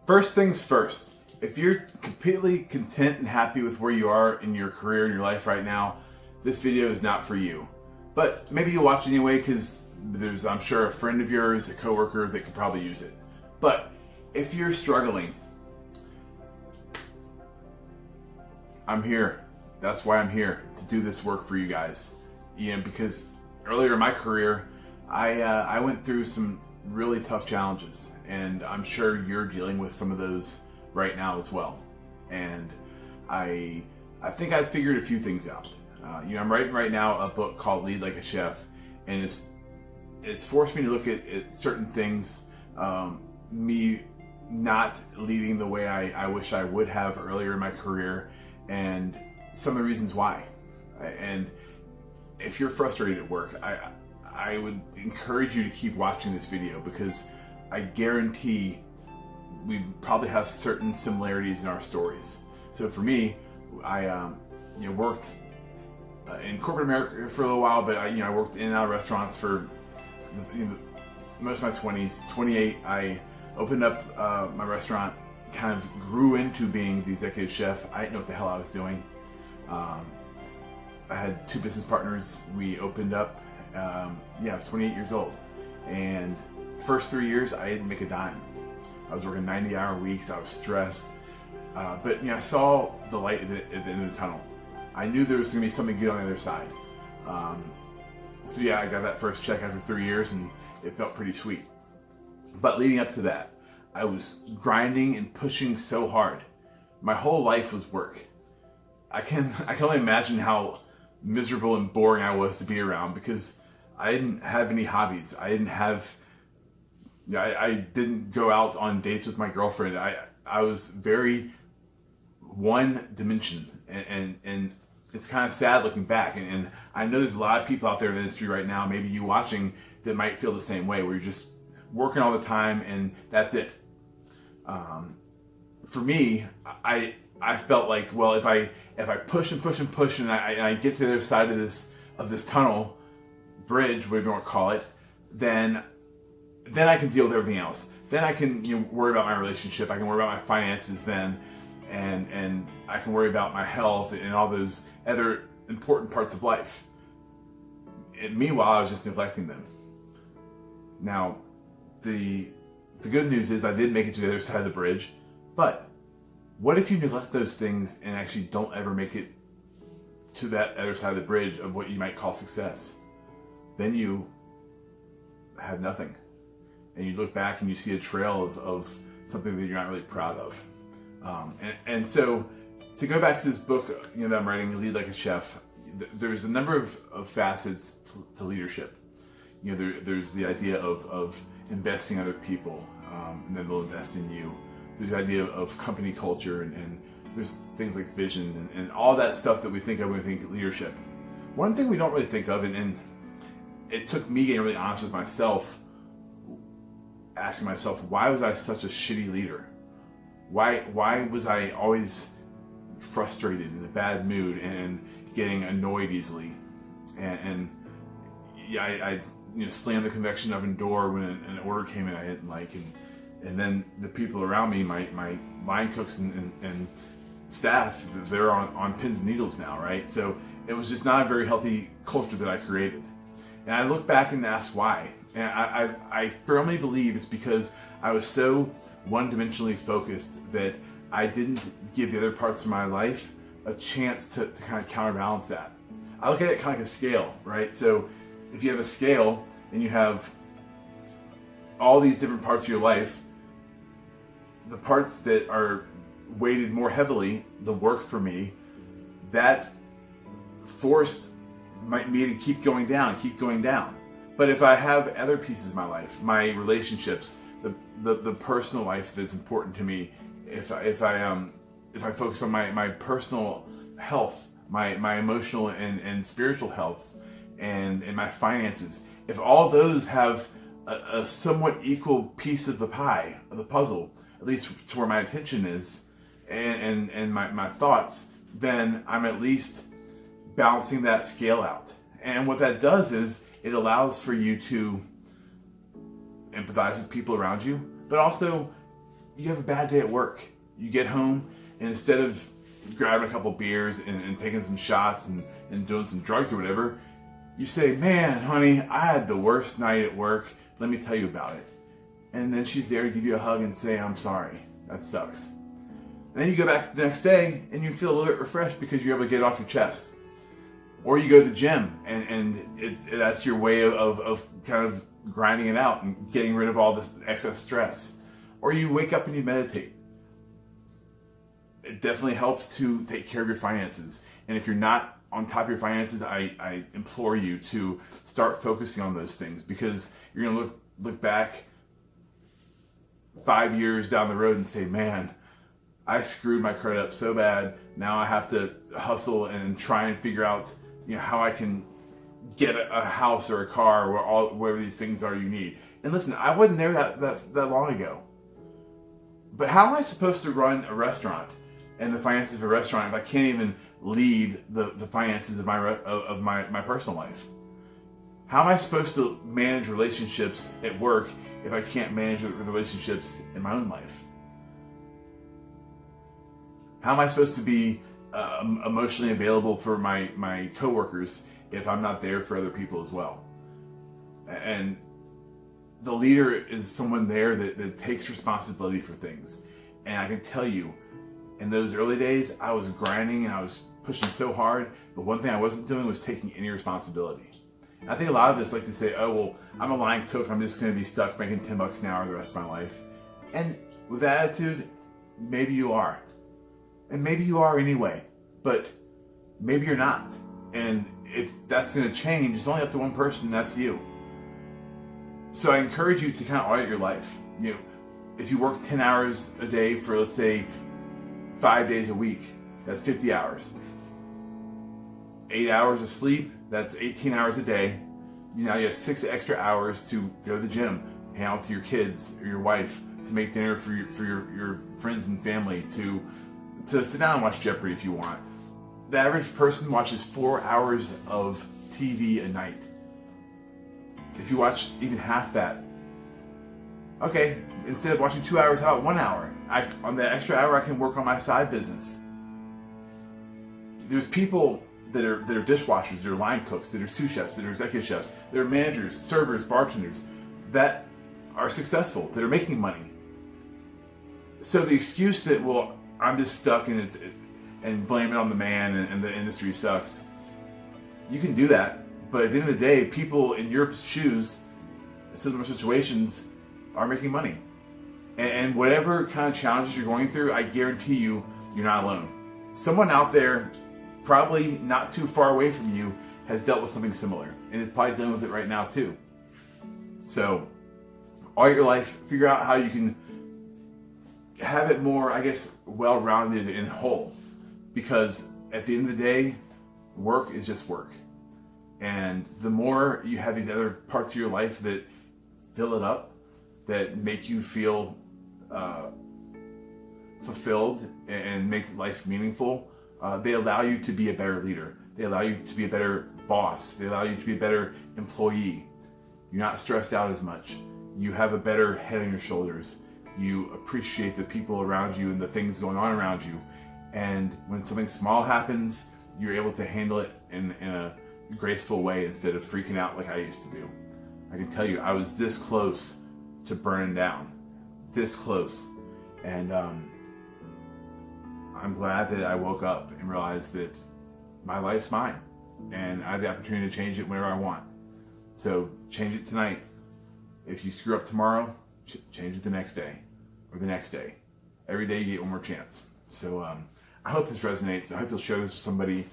First things first, if you're completely content and happy with where you are in your career and your life right now, this video is not for you. But maybe you'll watch anyway because there's, I'm sure, a friend of yours, a coworker that could probably use it. But if you're struggling, I'm here. That's why I'm here, to do this work for you guys. Because earlier in my career, I went through some really tough challenges, and I'm sure you're dealing with some of those right now as well. And I think I figured a few things out. I'm writing right now a book called Lead Like a Chef, and it's forced me to look at certain things, me not leading the way I wish I would have earlier in my career, and some of the reasons why. And if you're frustrated at work, I would encourage you to keep watching this video, because I guarantee we probably have certain similarities in our stories. So for me, I worked in corporate America for a little while, but I worked in and out of restaurants for most of my 20s. 28, I opened up my restaurant, kind of grew into being the executive chef. I didn't know what the hell I was doing. I had two business partners. We opened up, I was 28 years old. And first 3 years, I didn't make a dime. I was working 90-hour weeks. I was stressed. But I saw the light at the end of the tunnel. I knew there was going to be something good on the other side. I got that first check after 3 years, and it felt pretty sweet. But leading up to that, I was grinding and pushing so hard. My whole life was work. I can only imagine how miserable and boring I was to be around, because I didn't have any hobbies. I didn't go out on dates with my girlfriend. I was very one dimension, and it's kind of sad looking back. And I know there's a lot of people out there in the industry right now, maybe you watching, that might feel the same way, where you're just working all the time and that's it. For me, I felt like, well, if I push and push and push, and I get to the other side of this tunnel, bridge, whatever you want to call it, then I can deal with everything else. Then I can worry about my relationship. I can worry about my finances then, and I can worry about my health and all those other important parts of life. And meanwhile, I was just neglecting them. Now, the good news is I did make it to the other side of the bridge, but what if you neglect those things and actually don't ever make it to that other side of the bridge of what you might call success? Then you have nothing. And you look back and you see a trail of something that you're not really proud of. And so, to go back to this book that I'm writing, Lead Like a Chef, there's a number of facets to leadership. There's the idea of investing in other people, and then they'll invest in you. There's the idea of company culture, and there's things like vision and all that stuff that we think of when we think leadership. One thing we don't really think of, and it took me getting really honest with myself, asking myself, why was I such a shitty leader? Why was I always frustrated, in a bad mood, and getting annoyed easily? I slammed the convection oven door when an order came in I didn't like, and then the people around me, my line cooks and staff, they're on pins and needles now, right? So it was just not a very healthy culture that I created. And I look back and ask why. And I firmly believe it's because I was so one-dimensionally focused that I didn't give the other parts of my life a chance to kind of counterbalance that. I look at it kind of like a scale, right? So if you have a scale and you have all these different parts of your life, the parts that are weighted more heavily, the work for me, that forced me to keep going down. But if I have other pieces of my life, my relationships, the personal life that's important to me, if I focus on my personal health, my emotional and spiritual health, and my finances, if all those have a somewhat equal piece of the pie, of the puzzle, at least to where my attention is, and my thoughts, then I'm at least balancing that scale out. And what that does is it allows for you to empathize with people around you, but also you have a bad day at work. You get home, and instead of grabbing a couple beers and taking some shots and doing some drugs or whatever, you say, man, honey, I had the worst night at work. Let me tell you about it. And then she's there to give you a hug and say, I'm sorry. That sucks. And then you go back the next day and you feel a little bit refreshed because you're able to get it off your chest. Or you go to the gym and that's your way of kind of grinding it out and getting rid of all this excess stress. Or you wake up and you meditate. It definitely helps to take care of your finances. And if you're not on top of your finances, I implore you to start focusing on those things, because you're going to look back 5 years down the road and say, man, I screwed my credit up so bad. Now I have to hustle and try and figure out, how I can get a house or a car or whatever these things are you need. And listen, I wasn't there that long ago. But how am I supposed to run a restaurant and the finances of a restaurant if I can't even lead the finances of my personal life? How am I supposed to manage relationships at work if I can't manage the relationships in my own life? How am I supposed to be emotionally available for my coworkers if I'm not there for other people as well? And the leader is someone there that takes responsibility for things. And I can tell you, in those early days, I was grinding and I was pushing so hard, but one thing I wasn't doing was taking any responsibility. And I think a lot of us like to say, oh, well, I'm a line cook, I'm just going to be stuck making $10 an hour the rest of my life. And with that attitude, maybe you are. And maybe you are anyway, but maybe you're not. And if that's going to change, it's only up to one person, and that's you. So I encourage you to kind of audit your life. If you work 10 hours a day for, let's say, 5 days a week, that's 50 hours. 8 hours of sleep, that's 18 hours a day. Now you have 6 extra hours to go to the gym, hang out with your kids or your wife, to make dinner for your friends and family, to sit down and watch Jeopardy if you want. The average person watches 4 hours of TV a night. If you watch even half that, okay, instead of watching 2 hours, how about 1 hour? On the extra hour, I can work on my side business. There's people that are dishwashers, that are line cooks, that are sous chefs, that are executive chefs, that are managers, servers, bartenders, that are successful, that are making money. So the excuse that, well, I'm just stuck and blame it on the man and the industry sucks, you can do that. But at the end of the day, people in your shoes, similar situations, are making money. And whatever kind of challenges you're going through, I guarantee you, you're not alone. Someone out there, probably not too far away from you, has dealt with something similar and is probably dealing with it right now too. So, all your life, figure out how you can have it more, I guess, well-rounded and whole. Because at the end of the day, work is just work. And the more you have these other parts of your life that fill it up, that make you feel fulfilled and make life meaningful, they allow you to be a better leader. They allow you to be a better boss. They allow you to be a better employee. You're not stressed out as much. You have a better head on your shoulders. You appreciate the people around you and the things going on around you. And when something small happens, you're able to handle it in a graceful way instead of freaking out like I used to do. I can tell you, I was this close to burning down. This close. And I'm glad that I woke up and realized that my life's mine. And I have the opportunity to change it whenever I want. So change it tonight. If you screw up tomorrow, change it the next day or the next day. Every day you get one more chance. So I hope this resonates. I hope you'll share this with somebody